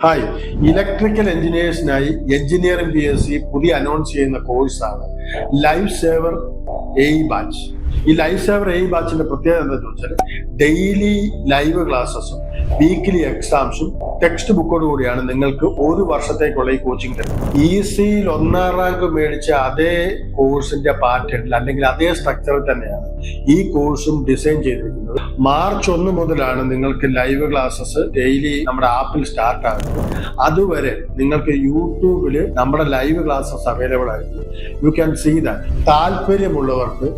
Hi, electrical എഞ്ചിനീയേഴ്സിനായി engineering PSC പുതിയ announce ചെയ്യുന്ന കോഴ്സാണ് ലൈഫ് സേവർ AI ബാച്ച്. ഈ ലൈഫ് സേവർ AI ബാച്ചിന്റെ പ്രത്യേകത എന്താണെന്ന് ചോദിച്ചാൽ ഡെയിലി ലൈവ് ക്ലാസ്സസും വീക്കിലി എക്സാംസും ടെക്സ്റ്റ് ബുക്കോട് കൂടിയാണ് നിങ്ങൾക്ക് ഒരു വർഷത്തേക്കുള്ള ഈ കോച്ചിങ് തരുന്നത്. ECയിൽ 1ാം റാങ്ക് മേടിച്ച അതേ കോഴ്സിന്റെ പാറ്റേണിൽ അല്ലെങ്കിൽ അതേ സ്ട്രക്ചറിൽ തന്നെയാണ് ഈ കോഴ്സും ഡിസൈൻ ചെയ്തിരിക്കുന്നത്. മാർച്ച് 1 മുതലാണ് നിങ്ങൾക്ക് ലൈവ് ക്ലാസ്സസ് ഡെയിലി നമ്മുടെ ആപ്പിൽ സ്റ്റാർട്ട് ആകുന്നത്. അതുവരെ നിങ്ങൾക്ക് യൂട്യൂബിൽ നമ്മുടെ ലൈവ് ക്ലാസ്സസ് അവൈലബിൾ ആയിരിക്കും. You can see that. താല്പര്യമുള്ളവർക്ക്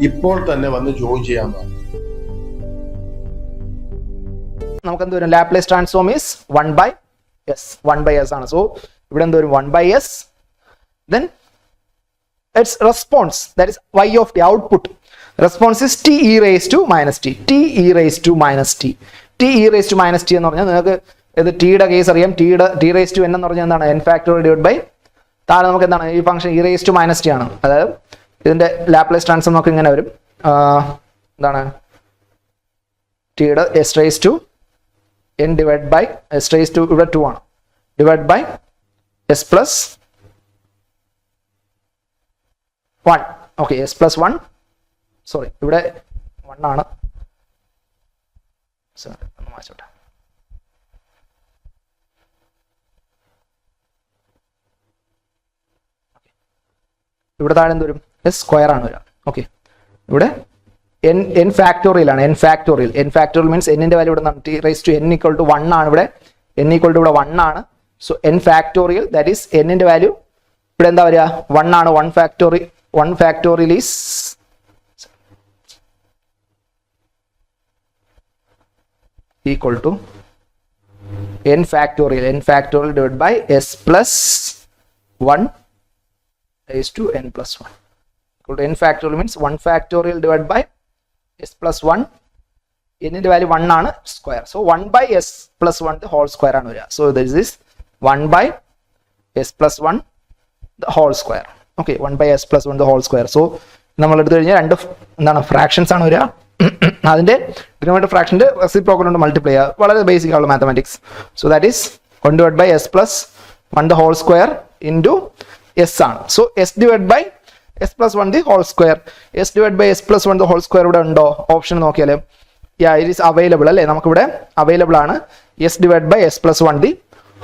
ഇപ്പോൾ തന്നെ വന്ന് ജോയിൻ ചെയ്യാവുന്നതാണ്. നമുക്ക് എന്ത് വരും? Laplace transform is 1/s. 1/s ആണ്. സോ ഇവിടെ എന്ത് വരും? 1/s. then its response, that is y of the output response is t e raised to minus t. t e raised to minus t. t e raised to minus t എന്ന് പറഞ്ഞാൽ നിങ്ങൾക്ക് ഇത് ടിയുടെ case അറിയാം. t raised to n എന്ന് പറഞ്ഞാൽ എന്താണ്? n factorial divide by താഴെ നമുക്ക് എന്താണ് ഈ function e raised to minus t ആണ്. അതായത് ഇതിന്റെ ലാപ്ലേസ് ട്രാൻസ്ഫോം നമുക്ക് ഇങ്ങനെ വരും. എന്താണ് ടിയുടെ s raised to n divided by s raised to ഇവിടെ 2 ആണ് divided by s plus 1. Okay, s plus 1, sorry ഇവിടെ 1 ആണ്. സോറി ഒന്ന് മാറ്റട്ടെ. ഇവിടെ താഴെ എന്ത് വരും? s സ്ക്വയർ ആണ് വരിക. ഓക്കെ, ഇവിടെ n ഫാക്ടോറിയൽ ആണ്. n ഫാക്ടോറിയൽ മീൻസ് n ന്റെ വാല്യൂ ഇവിടെ നിന്നാണ്. t raised to n equal to 1 ആണ്. ഇവിടെ n equal to ഇവിടെ 1 ആണ്. So n factorial, that is n ന്റെ വാല്യൂ ഇവിടെ എന്താ വരിക? 1 ആണ്. 1 factorial is equal to n factorial divided by s plus 1 raised to n plus 1 equal to n factorial means 1 factorial divided by s plus 1. n ന്റെ value 1 ആണ്, square. So 1/s plus 1 the whole square ആണ് വരിക. So this is 1/s plus 1 the whole square. Okay, 1/s plus 1 the whole square. So നമ്മൾ എടുത്തു കഴിഞ്ഞാൽ രണ്ട് എന്താണ് fractions ആണ് വരിക. അതിന്റെ ഡിനോമിനേറ്റർ ഫ്രാക്ഷന്റെ റെസിപ്രോക്കൽ കൊണ്ട് മൾട്ടിപ്ലൈ ചെയ്യുക. വളരെ ബേസിക് ആയുള്ള mathematics. So that is 1 divided by s plus 1 the whole square into s ആണ്. So s divided by s plus 1 the whole square. s divided by s plus 1 the whole square ഇവിടെ ഉണ്ടോ? Option നോക്കിയാൽ it is available അല്ലേ? നമുക്കിവിടെ available ആണ്. s divided by s plus 1 the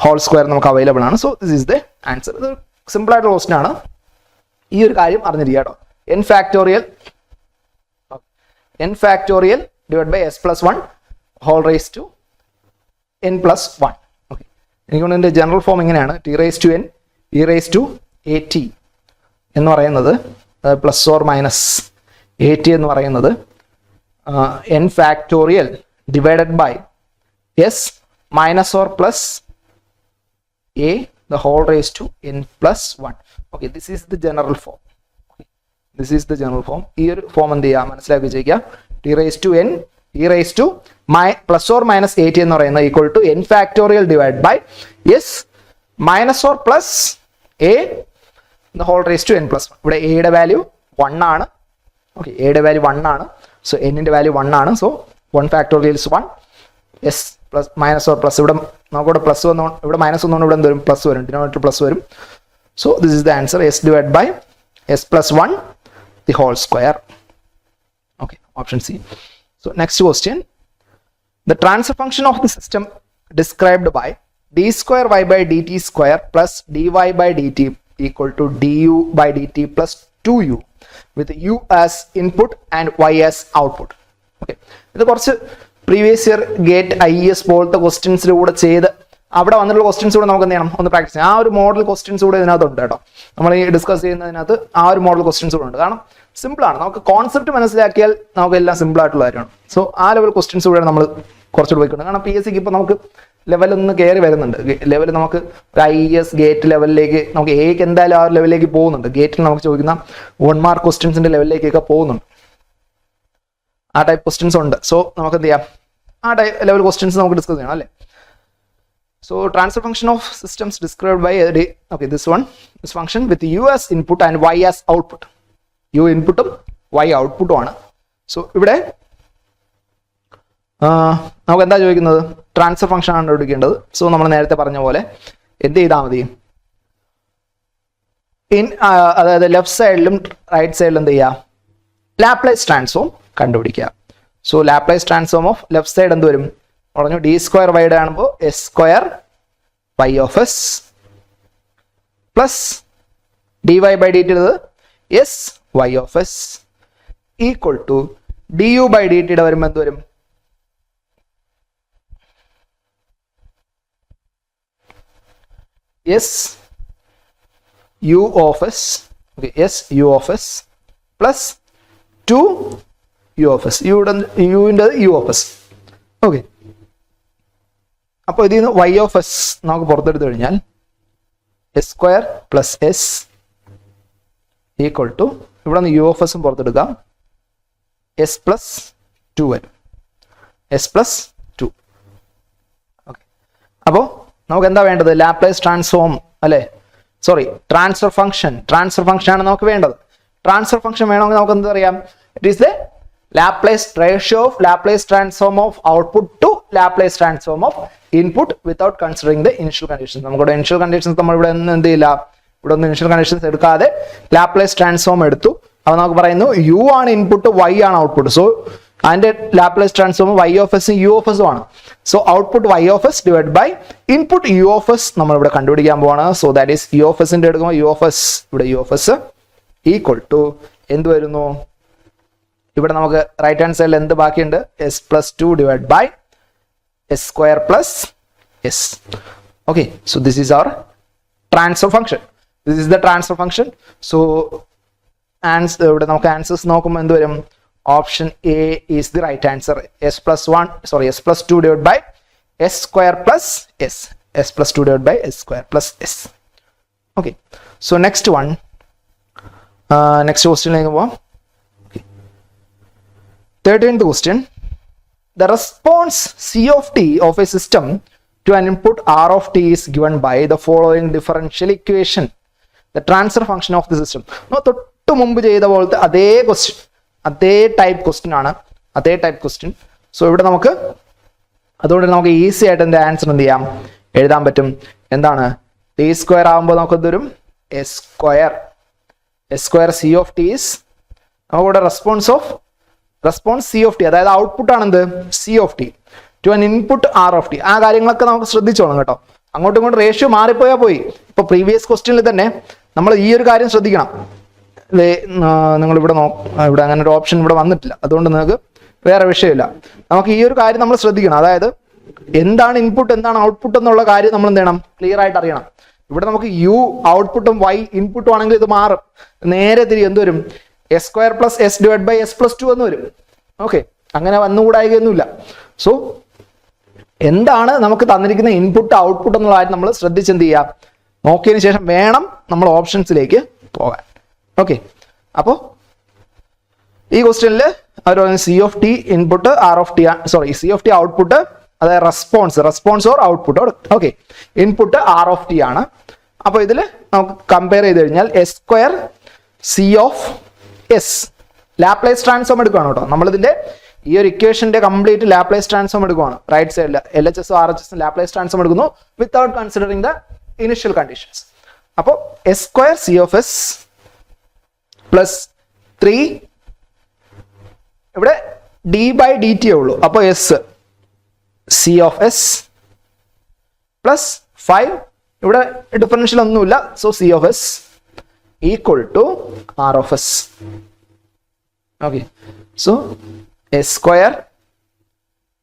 whole square നമുക്ക് available ആണ്. So this is the answer. ഇത് simple ആയിട്ടുള്ള ക്വസ്റ്റൻ ആണ്. ഈ ഒരു കാര്യം അറിഞ്ഞിരിക്കുക കേട്ടോ. n factorial divided by s plus 1 whole raised to n plus 1. Okay, എനിക്കൊണ്ട് ഇതിൻ്റെ ജനറൽ ഫോം ഇങ്ങനെയാണ്. t raised to n e raised to at എന്ന് പറയുന്നത് പ്ലസ് ഓർ മൈനസ് at എന്ന് പറയുന്നത് n factorial divided by s minus or plus a the whole raised to n plus 1. Okay, this is the general form. ഈ ഒരു form എന്ത് ചെയ്യുക? മനസ്സിലാക്കി വെച്ചേക്കുക. t raised to n e raised to plus or minus at എന്ന് പറയുന്നത് equal to n factorial divided by s minus or plus a the whole raised to n plus 1. ഇവിടെ a യുടെ വാല്യൂ 1 ആണ്. Okay, a യുടെ value 1 ആണ്. So n ന്റെ value 1 ആണ്. So 1 factorial is 1. s plus minus or plus ഇവിടെ നമുക്കിവിടെ plus വന്നു, ഇവിടെ മൈനസ് വന്നുകൊണ്ട് ഇവിടെ എന്ത് വരും? പ്ലസ് വരും. ഡിനോമിനേറ്റർ പ്ലസ് വരും. So this is the answer. s divided by s plus 1 the whole square. Okay, option C. So next question, the transfer function of the system described by d square y by dt square plus dy by dt equal to du by dt plus 2u with u as input and y as output. Okay, ഇത് കുറച്ച് previous year gate IES പോലത്തെ ക്വസ്റ്റ്യൻസിലൂടെ ചെയ്ത് അവിടെ വന്നിട്ടുള്ള questions കൂടെ നമുക്ക് എന്ത് ചെയ്യണം? ഒന്ന് പ്രാക്ടീസ് ചെയ്യാം. ആ ഒരു മോഡൽ ക്വസ്റ്റ്യൻസ് കൂടെ ഇതിനകത്തുണ്ട് കേട്ടോ. നമ്മൾ ഈ ഡിസ്കസ് ചെയ്യുന്നതിനകത്ത് ആ ഒരു മോഡൽ ക്വസ്റ്റ്യൻസ് കൂടെ ഉണ്ട്. കാരണം സിമ്പിൾ ആണ്. നമുക്ക് കോൺസെപ്റ്റ് മനസ്സിലാക്കിയാൽ നമുക്ക് എല്ലാം സിമ്പിൾ ആയിട്ടുള്ള കാര്യമാണ്. സോ ആ ലെവൽ ക്വസ്റ്റ്യൻസ് കൂടെ നമ്മൾ കുറച്ചുകൂടെ പോയിക്കൊണ്ട്, കാരണം PSCക്ക് ഇപ്പോൾ നമുക്ക് ലെവലൊന്ന് കയറി വരുന്നുണ്ട്. ലെവൽ നമുക്ക് IES ഗേറ്റ് ലെവലിലേക്ക് നമുക്ക് എക്ക് എന്തായാലും ആ ഒരു ലെവലിലേക്ക് പോകുന്നുണ്ട്. ഗേറ്റിൽ നമുക്ക് ചോദിക്കുന്ന 1 മാർക്ക് ക്വസ്റ്റ്യൻസിന്റെ ലെവലിലേക്കൊക്കെ പോകുന്നുണ്ട്. ആ ടൈപ്പ് ക്വസ്റ്റ്യൻസ് ഉണ്ട്. സോ നമുക്ക് എന്ത് ചെയ്യാം? ആ ടൈപ്പ് ലെവൽ ക്വസ്റ്റ്യൻസ് നമുക്ക് ഡിസ്കസ് ചെയ്യണം അല്ലേ? So transfer function of systems described by this function with u as input and y as output. u input y output ആണ്. So ഇവിടെ നമുക്ക് എന്താ ചോദിക്കുന്നത്? ട്രാൻസ്ഫർ ഫംഗ്ഷൻ ആണ് കണ്ടുപിടിക്കേണ്ടത്. സോ നമ്മൾ നേരത്തെ പറഞ്ഞ പോലെ എന്ത് ചെയ്താൽ മതി? അതായത് ലെഫ്റ്റ് സൈഡിലും റൈറ്റ് സൈഡിലും എന്ത് ചെയ്യുക? ലാപ്ലേസ് ട്രാൻസ്ഫോം കണ്ടുപിടിക്കുക. So Laplace transform of left side എന്ത് വരും? പറഞ്ഞു ഡി സ്ക്വയർ വൈഡ് ആകുമ്പോൾ s square y of s plus d y by d t s y of s equal to d u by d ടിയുടെ വരുമ്പോൾ എന്ത് വരും? S u of s, okay, s u of s plus two u of s, യുവിൻ്റെ u of s. Okay, അപ്പോൾ ഇതിൽ നിന്ന് y of S നമുക്ക് പുറത്തെടുത്ത് കഴിഞ്ഞാൽ S square plus S equal to ഇവിടെ നിന്ന് യു ഓഫ് എസും പുറത്തെടുക്കാം, എസ് പ്ലസ് ടു വരും, എസ് പ്ലസ് ടു. ഓക്കെ, അപ്പോൾ നമുക്ക് എന്താ വേണ്ടത്? ലാപ്ലേസ് ട്രാൻസ്ഫോം അല്ലേ, സോറി ട്രാൻസ്ഫർ ഫംഗ്ഷൻ ആണ് നമുക്ക് വേണ്ടത്. ട്രാൻസ്ഫർ ഫംഗ്ഷൻ വേണമെങ്കിൽ നമുക്ക് എന്താ അറിയാം? It is the Laplace ratio of Laplace transform of output to Laplace transform of input without considering the initial conditions. നമുക്കിവിടെ ഇനിഷ്യൽ കണ്ടീഷൻസ് നമ്മൾ ഇവിടെ എന്ത് ചെയ്യില്ല, ഇവിടെ ഒന്നും ഇനിഷ്യൽ കണ്ടീഷൻസ് എടുക്കാതെ ലാപ്ലേസ് ട്രാൻസ്ഫോം എടുത്തു. അപ്പോൾ നമുക്ക് പറയുന്നു യു ആണ് ഇൻപുട്ട്, വൈ ആണ് ഔട്ട്പുട്ട്. സോ അതിന്റെ ലാപ്ലേസ് ട്രാൻസ്ഫോം വൈ ഓഫ് എസും യു ഓഫ് എസും ആണ്. So output y of s divide by input u of s നമ്മൾ ഇവിടെ കണ്ടുപിടിക്കാൻ പോവാണ്. So that is u of എസിന്റെ എടുക്കുമ്പോൾ യു ഓഫ് എസ്, ഇവിടെ u of s equal to എന്ത് വരുന്നു? ഇവിടെ നമുക്ക് റൈറ്റ് ഹാൻഡ് സൈഡിൽ എന്ത് ബാക്കിയുണ്ട്? S plus two divide by s square plus s. Okay, so this is our transfer function. This is the transfer function. So ഇവിടെ നമുക്ക് ആൻസേഴ്സ് നോക്കുമ്പോൾ എന്ത് വരും? Option A is the right answer. S plus two divide by s square plus s, s plus two divide by s square plus s. Okay, so next ക്വസ്റ്റ്യനിലേക്ക് പോവാം. 13th question. The response C of t of a system to an input R of t is given by the following differential equation. The transfer function of the system. തൊട്ട് മുമ്പ് ചെയ്ത പോലത്തെ അതേ question, അതേ type question ആണ്, അതേ type question. So ഇവിടെ നമുക്ക് അതുകൊണ്ട് നമുക്ക് ഈസി ആയിട്ട് എൻ്റെ ആൻസർ എന്ത് ചെയ്യാം? എഴുതാൻ പറ്റും. എന്താണ്? ടി സ്ക്വയർ ആകുമ്പോൾ നമുക്ക് എന്ത് വരും? S square c of t is നമുക്കിവിടെ റെസ്പോൺസ് സി ഓഫ് ടി, അതായത് ഔട്ട്പുട്ട് ആണ് എന്ത്? C of t to an input r of t. ആ കാര്യങ്ങളൊക്കെ നമുക്ക് ശ്രദ്ധിച്ചോളാം കേട്ടോ. അങ്ങോട്ടും ഇങ്ങോട്ടും റേഷ്യോ മാറിപ്പോയാൽ പോയി. ഇപ്പൊ പ്രീവിയസ് ക്വസ്റ്റ്യനിൽ തന്നെ നമ്മൾ ഈ ഒരു കാര്യം ശ്രദ്ധിക്കണം. നിങ്ങൾ ഇവിടെ ഇവിടെ അങ്ങനെ ഒരു ഓപ്ഷൻ ഇവിടെ വന്നിട്ടില്ല, അതുകൊണ്ട് നിങ്ങൾക്ക് വേറെ വിഷയമില്ല. നമുക്ക് ഈ ഒരു കാര്യം നമ്മൾ ശ്രദ്ധിക്കണം. അതായത് എന്താണ് ഇൻപുട്ട്, എന്താണ് ഔട്ട്പുട്ട് എന്നുള്ള കാര്യം നമ്മൾ എന്ത് ചെയ്യണം? ക്ലിയർ ആയിട്ട് അറിയണം. ഇവിടെ നമുക്ക് യു ഔട്ട്പുട്ടും വൈ ഇൻപുട്ടും ആണെങ്കിൽ ഇത് മാറും. നേരെ തിരി എന്ത് വരും? S square plus s divide by s plus two എന്ന് വരും. ഓക്കെ, അങ്ങനെ വന്നുകൂടായികയൊന്നുമില്ല. സോ എന്താണ് നമുക്ക് തന്നിരിക്കുന്ന ഇൻപുട്ട് ഔട്ട്പുട്ട് എന്നുള്ള കാര്യം നമ്മൾ ശ്രദ്ധിച്ച് എന്ത് ചെയ്യുക? നോക്കിയതിന് ശേഷം വേണം നമ്മൾ ഓപ്ഷൻസിലേക്ക് പോകാൻ. ഓക്കെ, അപ്പോൾ ഈ ക്വസ്റ്റ്യനിൽ അവർ c of t input, r of t c of t output, അതായത് response or output. Okay, input r of t ആണ്. അപ്പോൾ ഇതിൽ നമുക്ക് കമ്പയർ ചെയ്ത് കഴിഞ്ഞാൽ S square c of s Laplace transform എടുക്കുകയാണ് കേട്ടോ. നമ്മളിതിന്റെ ഈ ഒരു ഇക്വേഷന്റെ കംപ്ലീറ്റ് ലാപ്ലേസ് ട്രാൻസ്ഫോം എടുക്കുകയാണ്. റൈറ്റ് സൈഡിൽ L H S R H S Laplace transform എടുക്കുന്നു without considering the initial conditions. അപ്പോൾ s square c of s plus 3, ഇവിടെ ഡി ബൈ ഡി ടി ഉള്ളൂ. അപ്പോൾ s c of s plus 5, ഇവിടെ differential ഒന്നുമില്ല. So c of s equal to r of s. Okay, so s square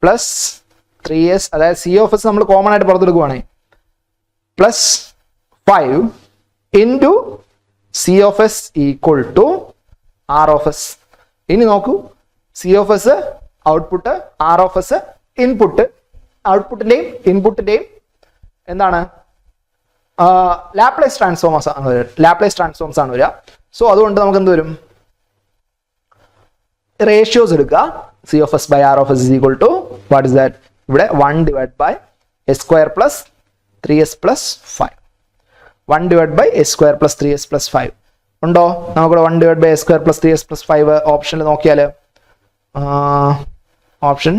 plus 3s, അതായത് c of s നമ്മൾ common ആയിട്ട് പുറത്തെടുക്കുവാണെങ്കിൽ plus 5 into c of s equal to r of s. ഇനി നോക്കൂ, c of s output, r of s input. ഔട്ട്പുട്ടിന്റെയും ഇൻപുട്ടിന്റെയും എന്താണ്? Laplace transforms ആണ് വരിക. സോ അതുകൊണ്ട് നമുക്ക് എന്ത് വരും? റേഷ്യോസ് എടുക്കുക. C of s by r of s is equal to what is that? ഇവിടെ 1 divide by s square plus 3s plus 5. 1 divide by s square plus 3s plus 5 ഉണ്ടോ? നമുക്കിവിടെ 1 divide by s square plus 3s plus 5 ഓപ്ഷനിൽ നോക്കിയാൽ option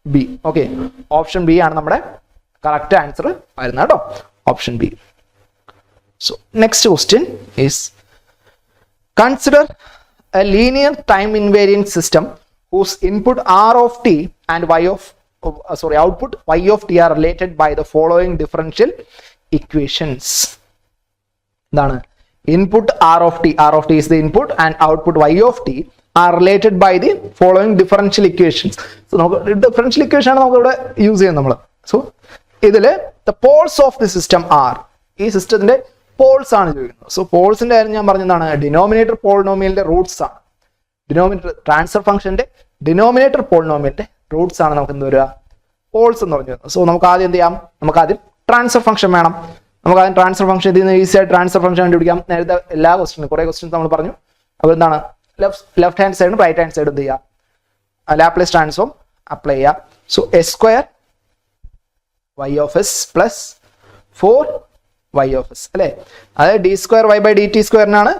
B. Okay, option B ആണ് നമ്മുടെ correct answer വരുന്നത് കേട്ടോ, option B. So next question is consider a linear time invariant system whose input r of t and output y of t are related by the following differential equations. എന്താണ് input r of t is the input and output y of t are related by the following differential equations. So നമുക്ക് differential equation ആണ് നമുക്ക് ഇവിടെ use ചെയ്യുന്നത് നമ്മൾ. So ഇതില് the poles of the system are, ഈ സിസ്റ്റത്തിന്റെ പോൾസ് ആണ് ചോദിക്കുന്നത്. സോ പോൾസിന്റെ കാര്യം ഞാൻ പറഞ്ഞതാണ്, ഡിനോമിനേറ്റർ പോളിനോമിയലിന്റെ റൂട്ട്സ് ആണ്. ഡിനോമിനേറ്റർ ട്രാൻസ്ഫർ ഫംഗ്ഷന്റെ ഡിനോമിനേറ്റർ പോളിനോമിയലിന്റെ റൂട്ട്സ് ആണ് നമുക്ക് എന്ത് വരിക, പോൾസ് എന്ന് പറഞ്ഞു. സോ നമുക്ക് ആദ്യം എന്ത് ചെയ്യാം, നമുക്ക് ആദ്യം ട്രാൻസ്ഫർ ഫംഗ്ഷൻ വേണം. നമുക്ക് ആദ്യം ട്രാൻസ്ഫർ ഫംഗ്ഷൻ ഇതിൽ നിന്ന് ഈസി ആയിട്ട് ട്രാൻസ്ഫർ ഫംഗ്ഷൻ കണ്ടുപിടിക്കാം. നേരത്തെ എല്ലാ ക്വസ്റ്റ്യനും കുറേ ക്വസ്റ്റ്യൻസ് നമ്മൾ പറഞ്ഞു. അപ്പോൾ എന്താണ് ലെഫ്റ്റ് ഹാൻഡ് സൈഡും റൈറ്റ് ഹാൻഡ് സൈഡും എന്ത് ചെയ്യാം, ലാപ്ലേസ് ട്രാൻസ്ഫോം അപ്ലൈ ചെയ്യാം. So s square y of s plus 4y of s അല്ലേ, അതായത് d square y by d t സ്ക്വയറിനാണ്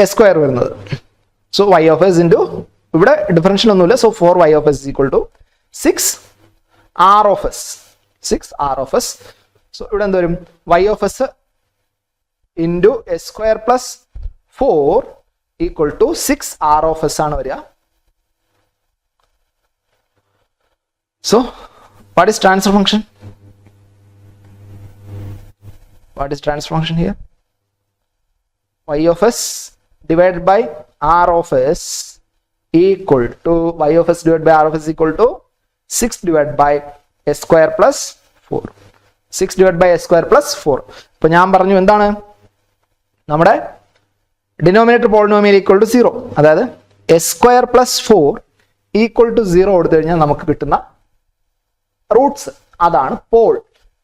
എസ് സ്ക്വയർ വരുന്നത്. So y of s into, ഇവിടെ ഡിഫറൻഷ്യൽ ഒന്നുമില്ല. So 4y of s equal to 6r of s, 6r of s. So ഇവിടെ എന്ത് വരും, y of s into s square plus 4 equal to 6r of s ആണ് വരിക. So what is transfer function? What is transfer function here? Y of s divided by r of s equal to y of s divided by r of s equal to 6 divided by s square plus 4. 6 divided by s square plus 4. അപ്പോൾ ഞാൻ പറഞ്ഞു എന്താണ് നമ്മുടെ denominator polynomial equal to 0, അതായത് s square plus 4 equal to 0 കൊടുത്തു കഴിഞ്ഞാൽ നമുക്ക് കിട്ടുന്ന റൂട്ട്സ് അതാണ് pole.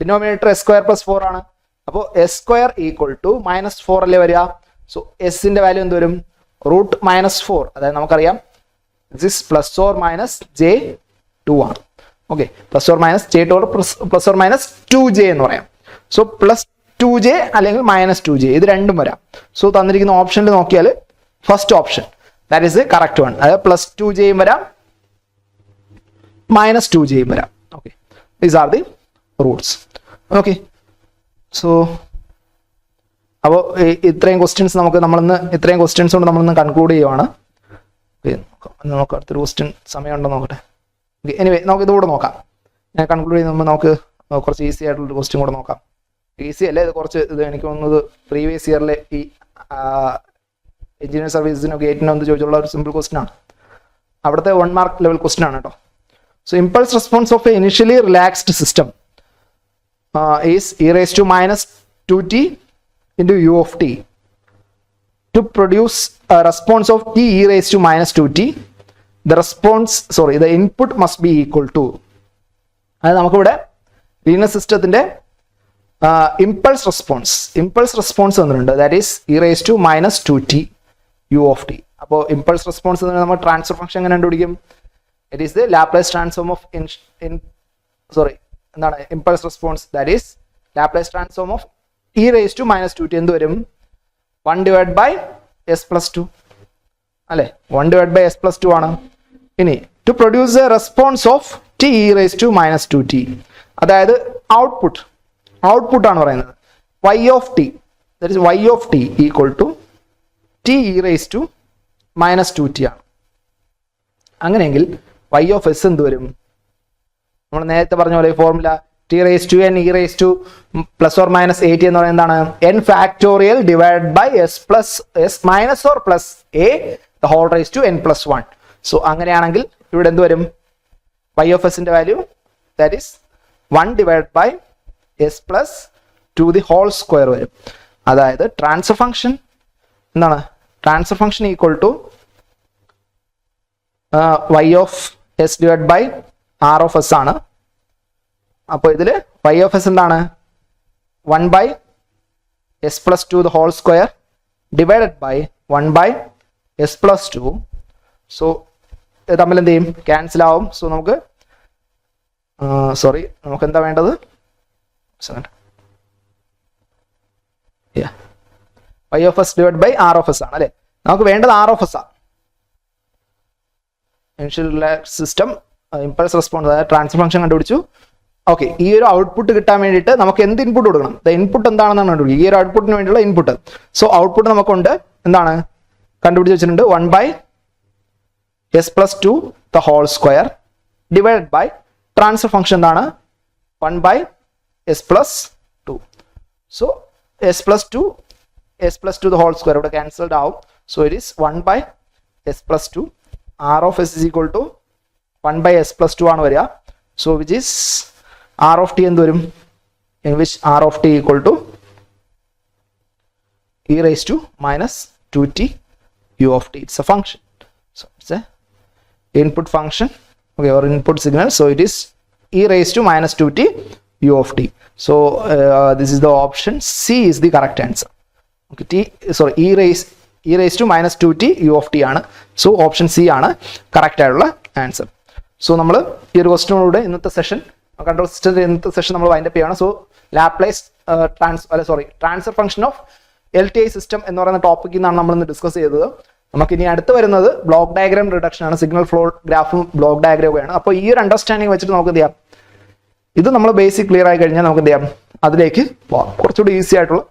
Denominator s square plus 4 ആണ്. അപ്പോൾ എസ് സ്ക്വയർ ഈക്വൽ ടു -4 അല്ലേ വരിക. സോ എസിന്റെ വാല്യൂ എന്ത് വരും, റൂട്ട് -4. അതായത് നമുക്കറിയാം this plus or minus j2 ആണ്. Okay, plus or minus j2 plus or minus 2j എന്ന് പറയാം. സോ പ്ലസ് 2j അല്ലെങ്കിൽ -2j ഇത് രണ്ടും വരാം. സോ തന്നിരിക്കുന്ന ഓപ്ഷനിൽ നോക്കിയാൽ first option that is correct one, അതായത് പ്ലസ് 2jയും വരാം -2jയും വരാം. Okay, these are the Roots. Okay, so അപ്പോൾ ഇത്രയും ക്വസ്റ്റ്യൻസ് ഇത്രയും ക്വസ്റ്റ്യൻസ് കൊണ്ട് നമ്മളിന്ന് കൺക്ലൂഡ് ചെയ്യുവാണ്. നമുക്ക് അടുത്തൊരു ക്വസ്റ്റ്യൻ സമയമുണ്ടോ നോക്കട്ടെ. എനിവേ നമുക്ക് ഇതുകൂടെ നോക്കാം. ഞാൻ കൺക്ലൂഡ് ചെയ്യുമ്പോൾ നമുക്ക് കുറച്ച് ഈസി ആയിട്ടുള്ളൊരു ക്വസ്റ്റ്യൻ കൂടെ നോക്കാം. ഈസി അല്ലേ, ഇത് കുറച്ച് ഇത് എനിക്ക് തോന്നുന്നത് പ്രീവിയസ് ഇയറിലെ ഈ എഞ്ചിനീയർ സർവീസിനോ ഗേറ്റിനോ എന്ന് ചോദിച്ചുള്ള ഒരു സിമ്പിൾ ക്വസ്റ്റ്യൻ ആണ്. അവിടുത്തെ 1 മാർക്ക് ലെവൽ ക്വസ്റ്റ്യൻ ആണ് കേട്ടോ. So impulse response of A initially relaxed system is e raised to -2t into u of t. To produce a response of t e raised to -2t, the input must be equal to, അതായത് നമുക്കിവിടെ linear സിസ്റ്റത്തിന്റെ impulse response വന്നിട്ടുണ്ട്. That is e raised to -2t u of t. അപ്പോൾ impulse response നമ്മൾ transfer function എങ്ങനെ കണ്ടുപിടിക്കും? It is the Laplace transform of എന്താണ് impulse response, that is Laplace transform of e raised to -2t എന്ത് വരും, 1 divided by s plus 2 അല്ലെ, 1 divided by s plus 2 ആണ്. ഇനി to produce a response of t e raised to -2t, അതായത് output ആണ് പറയുന്നത് y of t, that is y of t equal to t e raised to -2t ആണ്. അങ്ങനെയെങ്കിൽ y of s എന്ത് വരും, നമ്മൾ നേരത്തെ പറഞ്ഞ പോലെ formula t raised to n e raised to plus or minus 80 എന്ന് പറയുന്നത് എന്താണ്, n factorial divided by s plus s minus or plus a the whole raised to n plus 1. So അങ്ങനെയാണെങ്കിൽ ഇവിടെ എന്ത് വരും, y of s ന്റെ value that is 1 divided by s plus 2 the whole square വരും. അതായത് transfer function എന്താണ്, transfer function equal to y of s divided by r of s ആണ്. അപ്പോൾ ഇതിൽ y of s എന്താണ്, 1 by s plus 2 the whole square divided by 1 by s plus 2. So ഇത് തമ്മിൽ എന്ത് ചെയ്യും, ക്യാൻസൽ ആവും. സോ നമുക്ക് നമുക്ക് എന്താ വേണ്ടത്, y of s divided by r of s ആണ് അല്ലേ. നമുക്ക് വേണ്ടത് r of s ആണ്. ഇനിഷ്യൽ സിസ്റ്റം ഇമ്പൾസ് റെസ്പോൺസ് അതായത് ട്രാൻസ്ഫർ ഫംഗ്ഷൻ കണ്ടുപിടിച്ചു. ഓക്കെ, ഈ ഒരു ഔട്ട്പുട്ട് കിട്ടാൻ വേണ്ടിയിട്ട് നമുക്ക് എന്ത് ഇൻപുട്ട് കൊടുക്കണം? ഇൻപുട്ട് എന്താണെന്നാണ് കണ്ടുപിടിക്കുക, ഈ ഒരു ഔട്ട്പുട്ടിന് വേണ്ടിയുള്ള ഇൻപുട്ട്. സോ ഔട്ട്പുട്ട് നമുക്കുണ്ട് എന്താണ് കണ്ടുപിടിച്ച് വെച്ചിട്ടുണ്ട്, 1/s+2 the whole square divided by transfer function എന്താണ് 1/s+2. So s+2 the whole square ഇവിടെ ക്യാൻസൽഡ് ആവും. So it is 1/s+2. r of s is equal to 1/s+2 ആണ് വരിക. So which is r of t എന്ത് വരും? in which r of t equal to e raised to -2t u of t. It's a function. So it's a input function, okay, or input signal. So it is e raised to -2t u of t. So this is the option C is the correct answer. Okay, e raised to -2t u of t ആണ്. So option C ആണ് correct ആയിട്ടുള്ള answer. So നമ്മൾ ഈ ഒരു ക്വസ്റ്റ്യനോടെ ഇന്നത്തെ session control സിസ്റ്റത്തിന്റെ ഇന്നത്തെ session നമ്മൾ വൈൻഡപ്പ് ചെയ്യണം. So Laplace transfer function of LTI system എന്ന് പറയുന്ന ടോപ്പിക്കിൽ നിന്നാണ് നമ്മൾ ഇന്ന് ഡിസ്കസ് ചെയ്തത്. നമുക്ക് ഇനി അടുത്ത് വരുന്നത് ബ്ലോക്ക് ഡയഗ്രാം റിഡക്ഷൻ ആണ്. സിഗ്നൽ ഫ്ലോ ഗ്രാഫും ബ്ലോക്ക് ഡയഗ്രാമുമാണ്. അപ്പോൾ ഈ ഒരു അണ്ടർസ്റ്റാൻഡിങ് വെച്ചിട്ട് നമുക്ക് എന്ത് ചെയ്യാം, ഇത് നമ്മൾ ബേസിക് ക്ലിയർ ആയി കഴിഞ്ഞാൽ നമുക്ക് എന്ത് ചെയ്യാം, അതിലേക്ക് പോകാം. കുറച്ചുകൂടി ഈസി ആയിട്ടുള്ള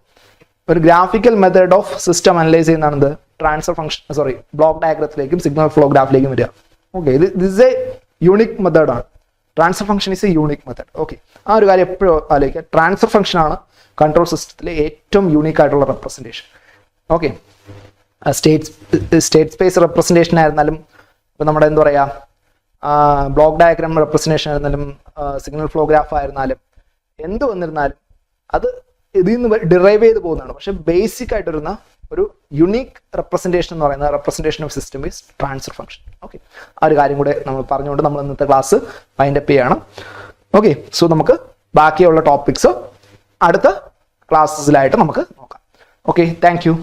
ഒരു graphical method of system analyse ചെയ്യുന്നതാണ് ട്രാൻസ്ഫർ ഫംഗ്ഷൻ ബ്ലോക്ക് ഡയഗ്രത്തിലേക്കും സിഗ്നൽ ഫ്ലോ ഗ്രാഫിലേക്കും വരിക. ഓക്കെ, ദിസ് എ യൂണിക് മെത്തേഡാണ്. Transfer function is a unique method. Okay, ആ ഒരു കാര്യം എപ്പോഴും ആലോചിക്കുക. ട്രാൻസ്ഫർ ഫംഗ്ഷൻ ആണ് കൺട്രോൾ സിസ്റ്റത്തിലെ ഏറ്റവും യൂണിക് ആയിട്ടുള്ള representation. Okay, state space representation ആയിരുന്നാലും ഇപ്പം നമ്മുടെ എന്താ പറയുക ബ്ലോക്ക് ഡയഗ്രാം റെപ്രസെൻറ്റേഷൻ ആയിരുന്നാലും സിഗ്നൽ ഫ്ലോ ഗ്രാഫ് ആയിരുന്നാലും എന്ത് വന്നിരുന്നാലും അത് ഇതിൽ നിന്ന് ഡിറൈവ് ചെയ്ത് പോകുന്നതാണ്. പക്ഷെ ബേസിക് ആയിട്ട് വരുന്ന ഒരു യുണീക്ക് റെപ്രസെൻറ്റേഷൻ എന്ന് പറയുന്ന representation of system is transfer function. Okay, ആ ഒരു കാര്യം കൂടെ നമ്മൾ പറഞ്ഞുകൊണ്ട് നമ്മൾ ഇന്നത്തെ ക്ലാസ് വൈൻഡപ്പ് ചെയ്യണം. ഓക്കെ, സോ നമുക്ക് ബാക്കിയുള്ള ടോപ്പിക്സ് അടുത്ത ക്ലാസ്സസിലായിട്ട് നമുക്ക് നോക്കാം. Okay, thank you.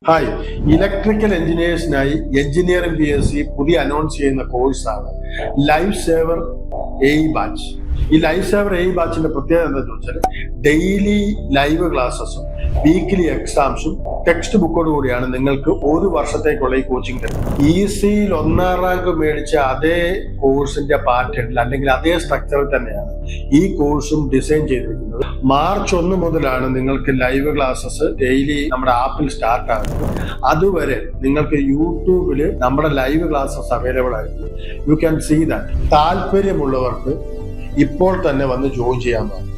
Hi, electrical എഞ്ചിനീയേഴ്സിനായി എഞ്ചിനീയറിംഗ് PSC പുതിയ അനൗൺസ് ചെയ്യുന്ന കോഴ്സാണ് ലൈഫ് സേവർ AI ബാച്ച്. ഈ ലൈഫ് സേവർ AI ബാച്ചിന്റെ പ്രത്യേകത എന്താ ചോദിച്ചാൽ ഡെയിലി ലൈവ് ക്ലാസ്സസും വീക്ക്ലി എക്സാംസും ടെക്സ്റ്റ് ബുക്കോട് കൂടിയാണ് നിങ്ങൾക്ക് ഒരു വർഷത്തേക്കുള്ള ഈ കോച്ചിങ് തരുന്നത്. ECയിൽ 1ാം റാങ്ക് മേടിച്ച അതേ കോഴ്സിന്റെ പാറ്റേണിൽ അല്ലെങ്കിൽ അതേ സ്ട്രക്ചറിൽ തന്നെയാണ് ഈ കോഴ്സും ഡിസൈൻ ചെയ്തിരിക്കുന്നത്. മാർച്ച് 1 മുതലാണ് നിങ്ങൾക്ക് ലൈവ് ക്ലാസ്സസ് ഡെയിലി നമ്മുടെ ആപ്പിൽ സ്റ്റാർട്ട് ആകുന്നത്. അതുവരെ നിങ്ങൾക്ക് യൂട്യൂബിൽ നമ്മുടെ ലൈവ് ക്ലാസ്സസ് അവൈലബിൾ ആയിരിക്കും. You can see that. താല്പര്യമുള്ളവർക്ക് ഇപ്പോൾ തന്നെ വന്ന് ജോയിൻ ചെയ്യാൻ പാടില്ല.